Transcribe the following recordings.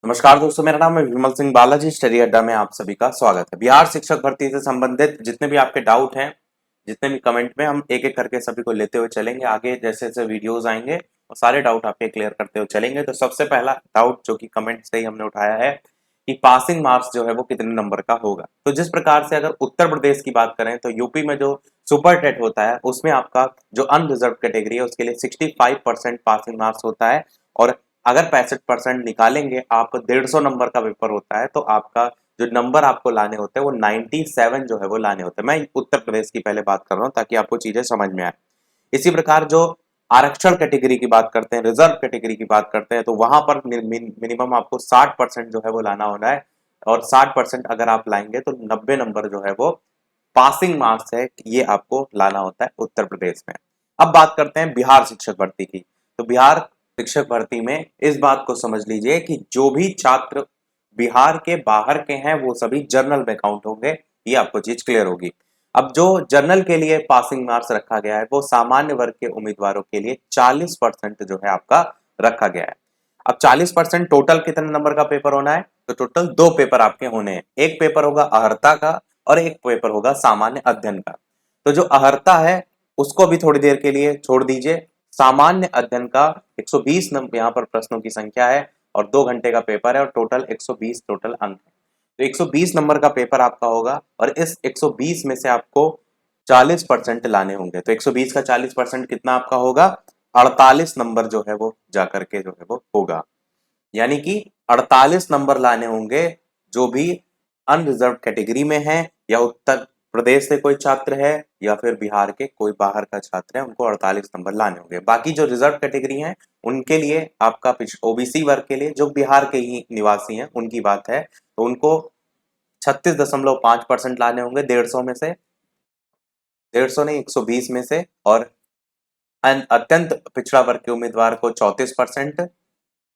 नमस्कार दोस्तों, मेरा नाम है विमल सिंह बालाजी। स्टडी अड्डा में आप सभी का स्वागत है। बिहार शिक्षक भर्ती से संबंधित जितने भी आपके डाउट हैं, जितने भी कमेंट में, हम एक एक करके सभी को लेते हुए चलेंगे। आगे जैसे जैसे वीडियोस आएंगे और सारे डाउट आपके क्लियर करते हुए चलेंगे। तो सबसे पहला डाउट जो कि कमेंट से ही हमने उठाया है कि पासिंग मार्क्स जो है वो कितने नंबर का होगा। तो जिस प्रकार से अगर उत्तर प्रदेश की बात करें तो यूपी में जो सुपर टेट होता है उसमें आपका जो अनरिजर्व कैटेगरी है उसके लिए 65% पासिंग मार्क्स होता है। और अगर 65% निकालेंगे आप, 150 नंबर का पेपर होता है, तो आपका जो नंबर आपको लाने होते हैं वो 97 जो है वो लाने होते हैं। मैं उत्तर प्रदेश की पहले बात कर रहा हूँ ताकि आपको चीजें समझ में आए। इसी प्रकार जो आरक्षण कैटेगरी की बात करते हैं, रिजर्व कैटेगरी की बात करते हैं, तो वहां पर मिनिमम आपको 60% जो है वो लाना होना है। और 60% अगर आप लाएंगे तो 90 नंबर जो है वो पासिंग मार्क्स है, ये आपको लाना होता है उत्तर प्रदेश में। अब बात करते हैं बिहार शिक्षक भर्ती की। तो बिहार शिक्षक भर्ती में इस बात को समझ लीजिए कि जो भी छात्र बिहार के बाहर के हैं वो सभी जर्नल में काउंट होंगे। ये आपको चीज क्लियर होगी। अब जो जर्नल के लिए पासिंग मार्क्स रखा गया है वो सामान्य वर्ग के उम्मीदवारों के लिए 40% जो है आपका रखा गया है। अब 40% टोटल कितने नंबर का पेपर होना है? तो टोटल 2 पेपर आपके होने हैं। एक पेपर होगा अहर्ता का और एक पेपर होगा सामान्य अध्ययन का। तो जो अहर्ता है उसको अभी थोड़ी देर के लिए छोड़ दीजिए। सामान्य अध्ययन का 120 नंबर यहाँ पर प्रश्नों की संख्या है और 2 घंटे का पेपर है और टोटल 120 टोटल अंक है। तो 120 नंबर का पेपर आपका होगा और इस 120 में से आपको 40% लाने होंगे। तो 120 का 40% कितना आपका होगा? 48 नंबर जो है वो जाकर के जो है वो होगा। यानी कि 48 नंबर लाने होंगे। जो भी अनरिजर्व कैटेगरी में है या उत्तर प्रदेश से कोई छात्र है या फिर बिहार के कोई बाहर का छात्र है, उनको 48 नंबर लाने होंगे। बाकी जो रिजर्व कैटेगरी है उनके लिए आपका ओबीसी वर्ग के लिए जो बिहार के ही निवासी हैं उनकी बात है, तो उनको 36.5% लाने होंगे 150 में से, 150 नहीं 120 में से। और अत्यंत पिछड़ा वर्ग के उम्मीदवार को 34%,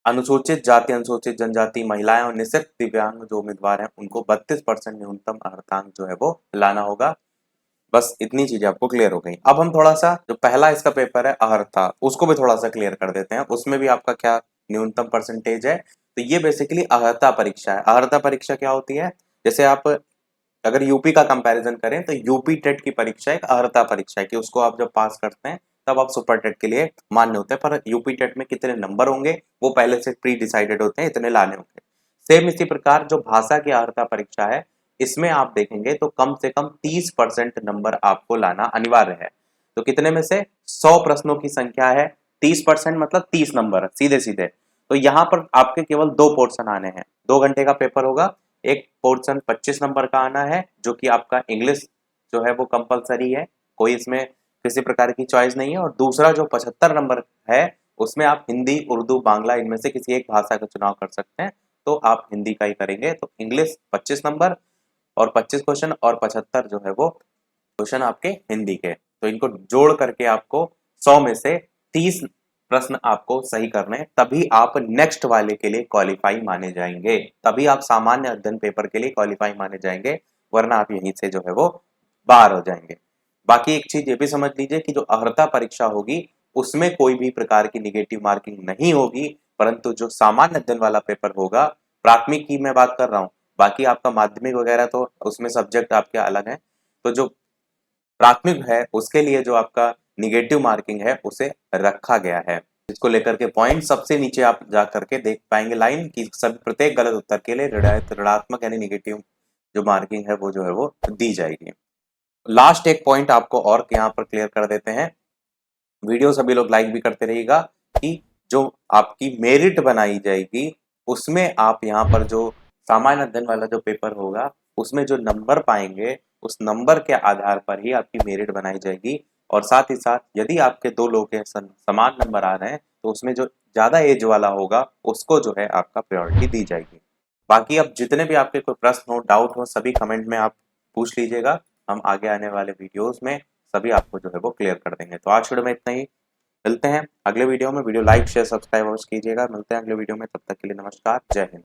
अनुसूचित जाति अनुसूचित जनजाति महिलाएं और निःशक्त दिव्यांग जो उम्मीदवार हैं उनको 32% न्यूनतम अर्हतांक जो है वो लाना होगा। बस इतनी चीजें आपको क्लियर हो गई। अब हम थोड़ा सा जो पहला इसका पेपर है अहर्ता, उसको भी थोड़ा सा क्लियर कर देते हैं। उसमें भी आपका क्या न्यूनतम परसेंटेज है? तो ये बेसिकली अहर्ता परीक्षा है। अहर्ता परीक्षा क्या होती है? जैसे आप अगर यूपी का कंपैरिजन करें तो यूपी टेट की परीक्षा एक अहर्ता परीक्षा है कि उसको आप जब पास करते हैं तब आप सुपर टेट के लिए मान्य होते हैं। पर यूपी टेट में कितने नंबर होंगे वो पहले से प्री डिसाइडेड होते हैं, इतने लाने होंगे। सेम इसी प्रकार जो भाषा की अहर्ता परीक्षा है, इसमें आप देखेंगे तो कम से कम 30% नंबर आपको लाना अनिवार्य है। तो कितने में से 100 प्रश्नों की संख्या है, 30% मतलब 30 नंबर सीधे सीधे। तो यहाँ पर आपके केवल 2 पोर्शन आने हैं। 2 घंटे का पेपर होगा। एक पोर्शन 25 नंबर का आना है जो कि आपका इंग्लिश जो है वो कंपलसरी है, कोई इसमें किसी प्रकार की चॉइस नहीं है। और दूसरा जो 75 नंबर है उसमें आप हिंदी, उर्दू, बांग्ला इनमें से किसी एक भाषा का चुनाव कर सकते हैं, तो आप हिंदी का ही करेंगे। तो इंग्लिश 25 नंबर और 25 क्वेश्चन और 75 जो है वो क्वेश्चन आपके हिंदी के। तो इनको जोड़ करके आपको 100 में से 30 प्रश्न आपको सही करने हैं, तभी आप नेक्स्ट वाले के लिए क्वालिफाई माने जाएंगे। तभी आप सामान्य अध्ययन पेपर के लिए क्वालिफाई माने जाएंगे, वरना आप यहीं से जो है वो बाहर हो जाएंगे। बाकी एक चीज ये भी समझ लीजिए कि जो अहर्ता परीक्षा होगी उसमें कोई भी प्रकार की निगेटिव मार्किंग नहीं होगी, परंतु जो सामान्य अध्ययन वाला पेपर होगा, प्राथमिक की मैं बात कर रहा हूँ, बाकी आपका माध्यमिक वगैरह तो उसमें सब्जेक्ट आपके अलग हैं। तो जो प्राथमिक है उसके लिए जो आपका निगेटिव मार्किंग है उसे रखा गया है। इसको लेकर के पॉइंट सबसे नीचे आप जा करके देख पाएंगे लाइन कि सब प्रत्येक गलत उत्तर के लिए ऋणात्मक यानी निगेटिव जो मार्किंग है वो जो है वो दी जाएगी। लास्ट एक पॉइंट आपको और यहाँ पर क्लियर कर देते हैं। वीडियो सभी लोग लाइक भी करते रहिएगा कि जो आपकी मेरिट बनाई जाएगी उसमें आप यहाँ पर जो सामान्य अध्ययन वाला जो पेपर होगा उसमें जो नंबर पाएंगे उस नंबर के आधार पर ही आपकी मेरिट बनाई जाएगी। और साथ ही साथ यदि आपके 2 लोग के समान नंबर आ रहे हैं तो उसमें जो ज्यादा एज वाला होगा उसको जो है आपका प्रायोरिटी दी जाएगी। बाकी अब जितने भी आपके कोई प्रश्न हो, डाउट हो, सभी कमेंट में आप पूछ लीजिएगा। हम आगे आने वाले वीडियोस में सभी आपको जो है वो क्लियर कर देंगे। तो आज वीडियो में इतना ही। मिलते हैं अगले वीडियो में। वीडियो लाइक शेयर सब्सक्राइब अवश्य कीजिएगा। मिलते हैं अगले वीडियो में, तब तक के लिए नमस्कार, जय हिंद।